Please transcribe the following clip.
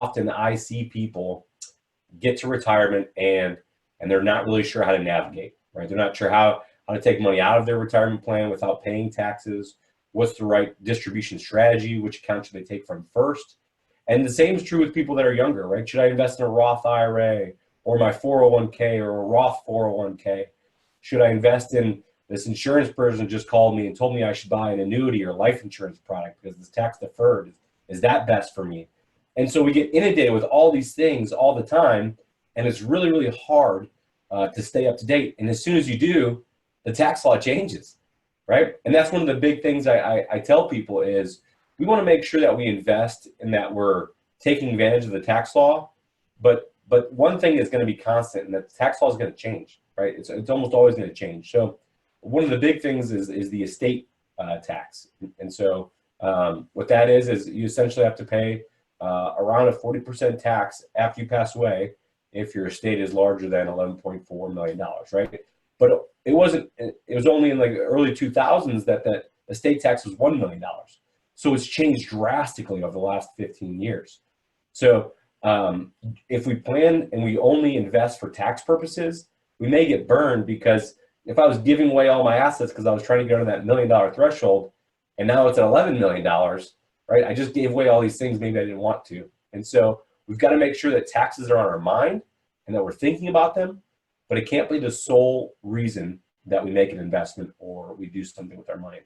often I see people get to retirement and they're not really sure how to navigate, right? They're not sure how to take money out of their retirement plan without paying taxes. What's the right distribution strategy? Which account should they take from first? And the same is true with people that are younger, right? Should I invest in a Roth IRA or my 401k or a Roth 401k? Should I invest in this insurance person just called me and told me I should buy an annuity or life insurance product because it's tax deferred? Is that best for me? And so we get inundated with all these things all the time, and it's really, really hard to stay up to date. And as soon as you do, the tax law changes, right? And that's one of the big things I tell people is we want to make sure that we invest and that we're taking advantage of the tax law. But one thing is going to be constant, and that the tax law is going to change, right? It's almost always going to change. So one of the big things is the estate tax. And so what that is you essentially have to pay around a 40% tax after you pass away if your estate is larger than $11.4 million, right? But it was only in like the early 2000s that estate tax was $1 million. So it's changed drastically over the last 15 years. So if we plan and we only invest for tax purposes, we may get burned, because if I was giving away all my assets because I was trying to get to that $1 million threshold, and now it's at $11 million, right? I just gave away all these things maybe I didn't want to. And so we've got to make sure that taxes are on our mind and that we're thinking about them, but it can't be the sole reason that we make an investment or we do something with our money.